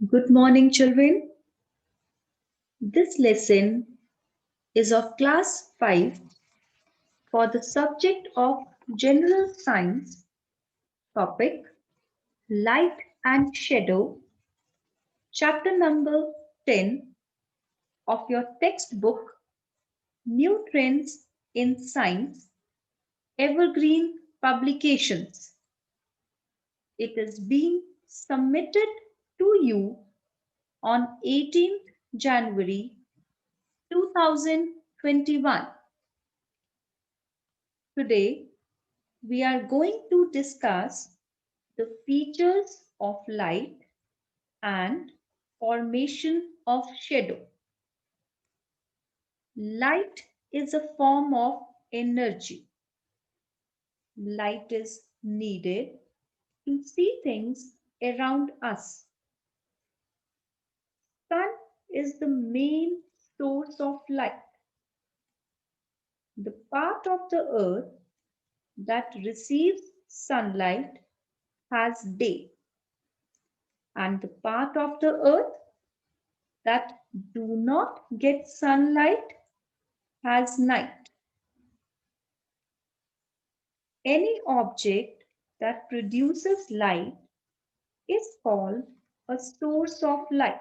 Good morning, children. This lesson is of class 5 for the subject of General Science, topic Light and Shadow, chapter number 10 of your textbook New Trends in Science, Evergreen Publications. It is being submitted to you on 18th January 2021. Today, we are going to discuss the features of light and formation of shadow. Light is a form of energy. Light is needed to see things around us. Sun is the main source of light. The part of the earth that receives sunlight has day, and the part of the earth that do not get sunlight has night. Any object that produces light is called a source of light.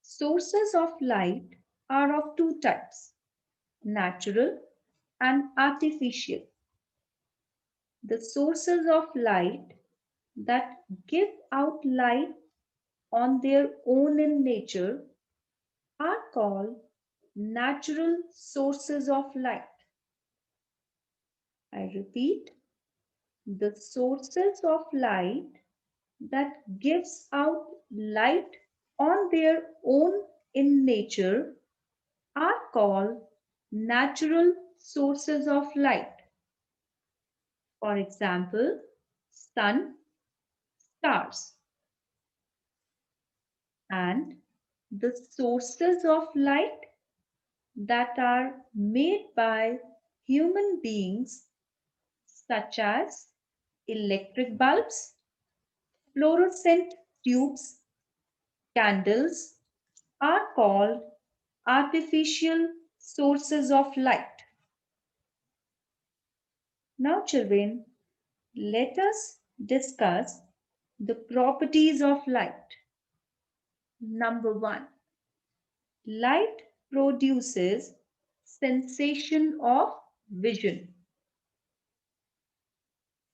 Sources of light are of two types, natural and artificial. The sources of light that give out light on their own in nature are called natural sources of light. I repeat, the sources of light that gives out light on their own in nature are called natural sources of light. For example, sun, stars. And the sources of light that are made by human beings, such as electric bulbs, fluorescent tubes, candles, are called artificial sources of light. Now, children, let us discuss the properties of light. Number one, light produces sensation of vision.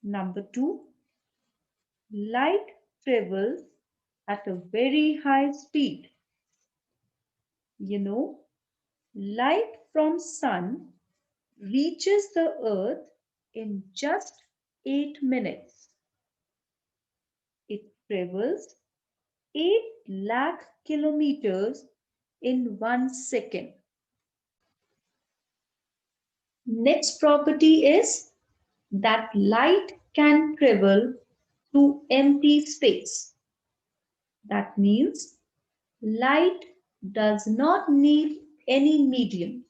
Number two, light travels at a very high speed. You know, light from sun reaches the earth in just 8 minutes. It travels 8 lakh kilometers in 1 second. Next property is that light can travel through empty space. That means light does not need any medium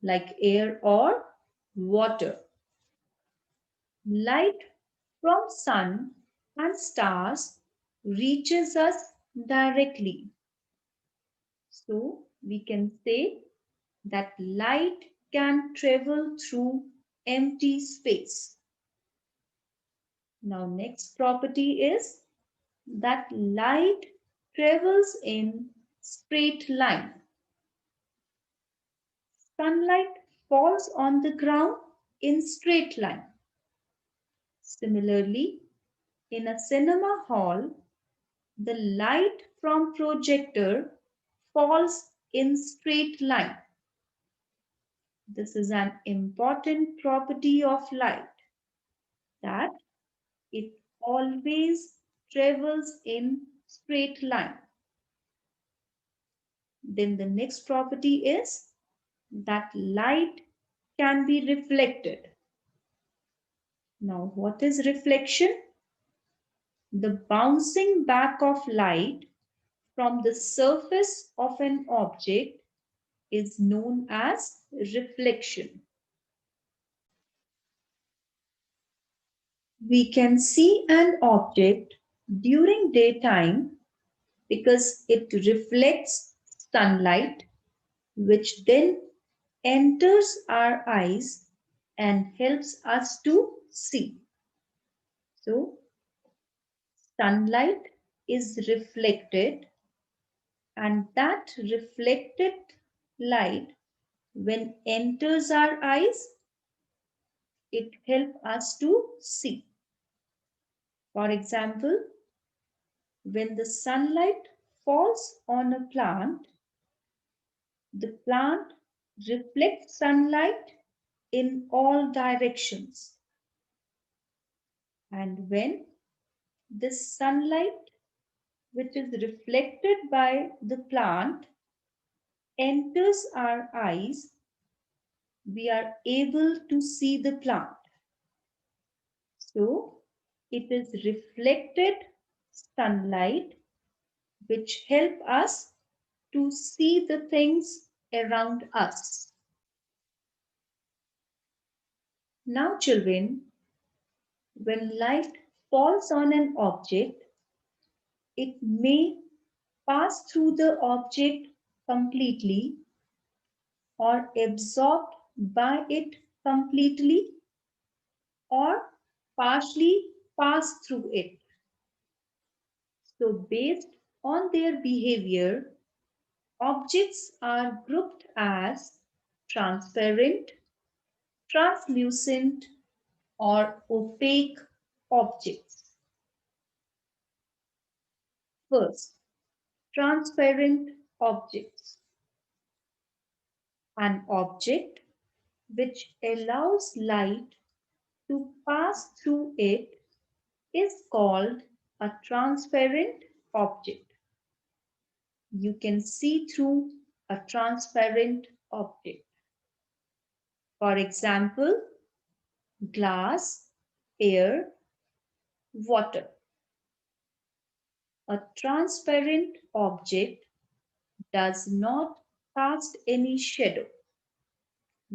like air or water. Light from sun and stars reaches us directly. So we can say that light can travel through empty space. Now next property is that light travels in straight line. Sunlight falls on the ground in straight line. Similarly, in a cinema hall, the light from projector falls in straight line. This is an important property of light, that it always travels in straight line. Then the next property is that light can be reflected. Now, what is reflection? The bouncing back of light from the surface of an object is known as reflection. We can see an object during daytime because it reflects sunlight, which then enters our eyes and helps us to see. So, sunlight is reflected, and that reflected light, when enters our eyes, it helps us to see. For example, when the sunlight falls on a plant, the plant reflects sunlight in all directions. And when this sunlight, which is reflected by the plant, enters our eyes, we are able to see the plant. So, it is reflected sunlight which help us to see the things around us. Now, children, when light falls on an object, it may pass through the object completely or absorbed by it completely or partially pass through it. So, based on their behavior, objects are grouped as transparent, translucent, or opaque objects. First, transparent objects. An object which allows light to pass through it is called a transparent object. You can see through a transparent object. For example, glass, air, water. A transparent object does not cast any shadow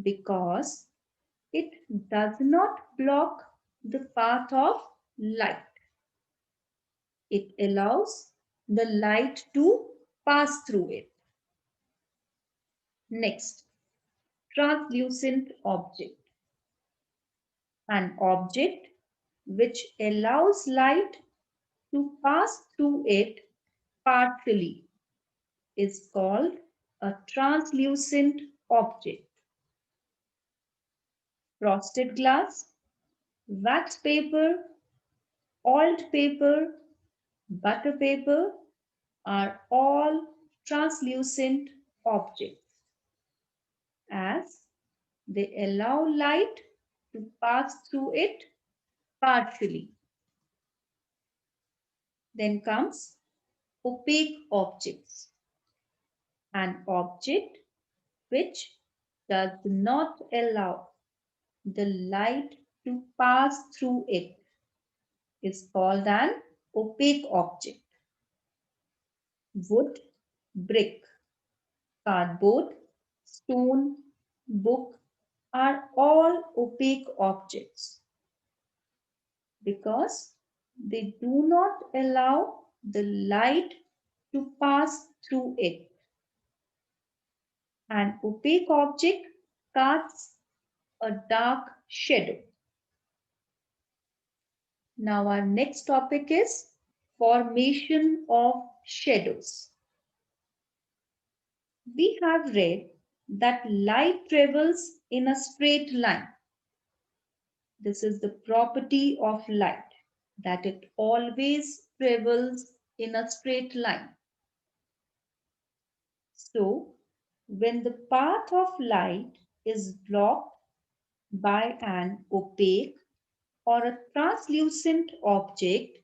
because it does not block the path of light. It allows the light to pass through it. Next, translucent object. An object which allows light to pass through it partially is called a translucent object. Frosted glass, wax paper, oiled paper, butter paper are all translucent objects as they allow light to pass through it partially. Then comes opaque objects, an object which does not allow the light to pass through it is called an opaque object. Wood, brick, cardboard, stone, book are all opaque objects because they do not allow the light to pass through it. An opaque object casts a dark shadow. Now our next topic is formation of shadows. We have read that light travels in a straight line. This is the property of light, that it always travels in a straight line. So, when the path of light is blocked by an opaque or a translucent object,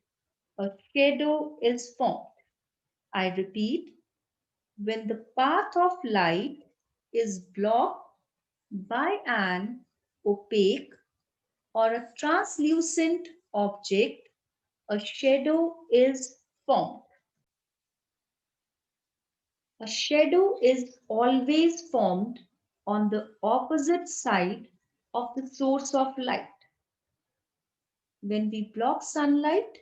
a shadow is formed. I repeat, when the path of light is blocked by an opaque or a translucent object, a shadow is formed. A shadow is always formed on the opposite side of the source of light. When we block sunlight,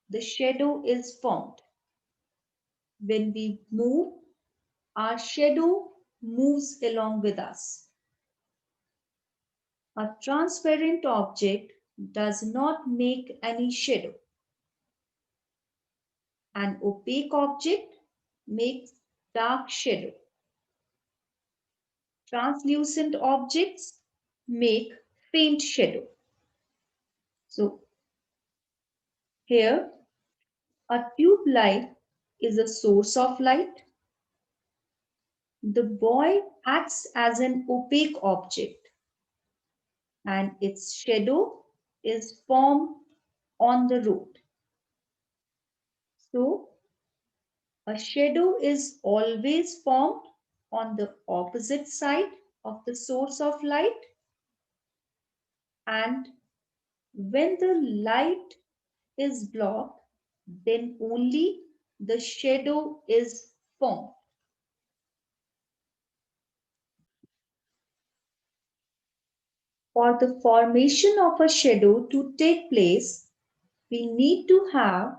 the shadow is formed. When we move, our shadow moves along with us. A transparent object does not make any shadow. An opaque object makes dark shadow. Translucent objects make faint shadow. So here, a tube light is a source of light. The boy acts as an opaque object and its shadow is formed on the road. So, a shadow is always formed on the opposite side of the source of light, and when the light is blocked, then only the shadow is formed. For the formation of a shadow to take place, we need to have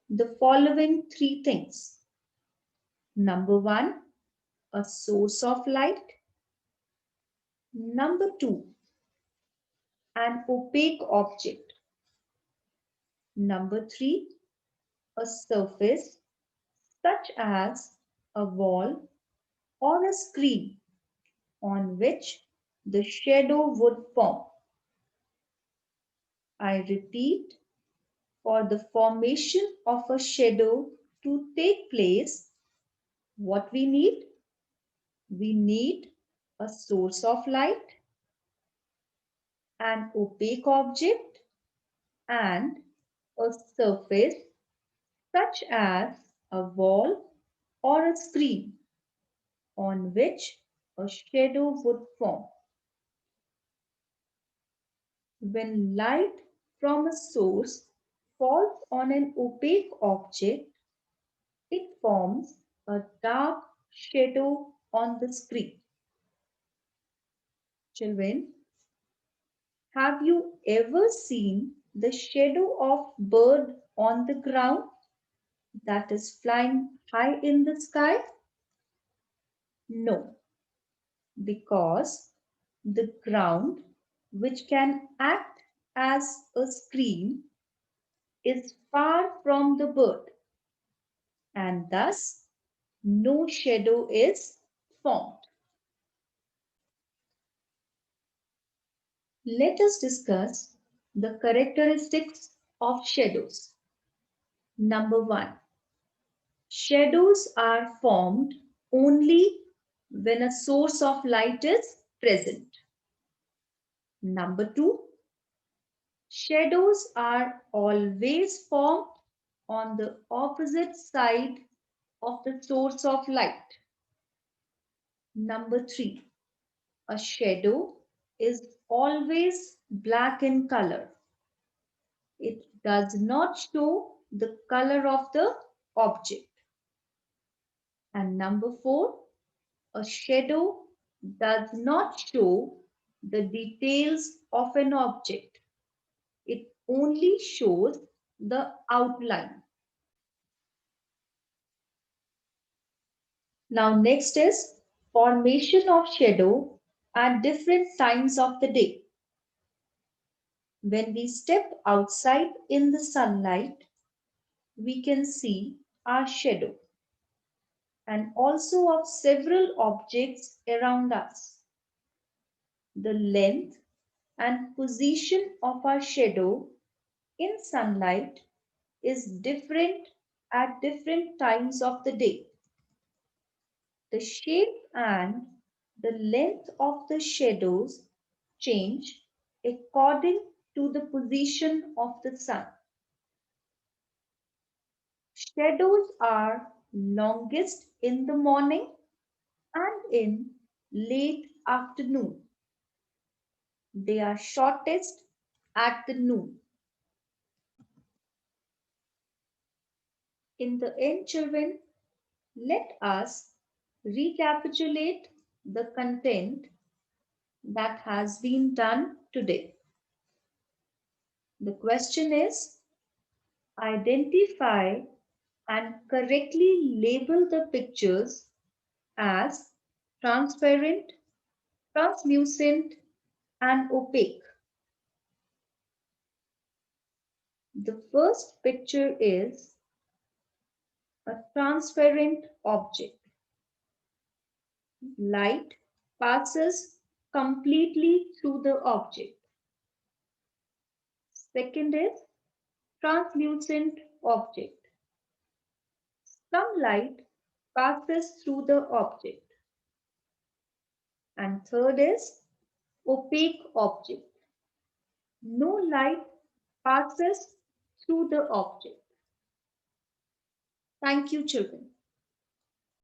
the following three things. Number one, a source of light. Number two, an opaque object. Number three, a surface such as a wall or a screen on which the shadow would form. I repeat, for the formation of a shadow to take place, what we need? We need a source of light, an opaque object, and a surface such as a wall or a screen on which a shadow would form. When light from a source falls on an opaque object, it forms a dark shadow on the screen. Children, have you ever seen the shadow of bird on the ground that is flying high in the sky? No, because the ground, which can act as a screen, is far from the bird, and thus no shadow is formed. Let us discuss the characteristics of shadows. Number one, shadows are formed only when a source of light is present. Number two, shadows are always formed on the opposite side of the source of light. Number three, a shadow is always black in color. It does not show the color of the object. And number four, a shadow does not show the details of an object. It only shows the outline. Now next is formation of shadow at different times of the day. When we step outside in the sunlight, we can see our shadow and also of several objects around us. The length and position of our shadow in sunlight is different at different times of the day. The shape and the length of the shadows change according to the position of the sun. Shadows are longest in the morning and in late afternoon. They are shortest at the noon. In the end, children, let us recapitulate the content that has been done today. The question is, Identify and correctly label the pictures as transparent, translucent, and opaque. The first picture is a transparent object. Light passes completely through the object. Second is translucent object. Some light passes through the object. And third is opaque object. No light passes through the object. Thank you, children.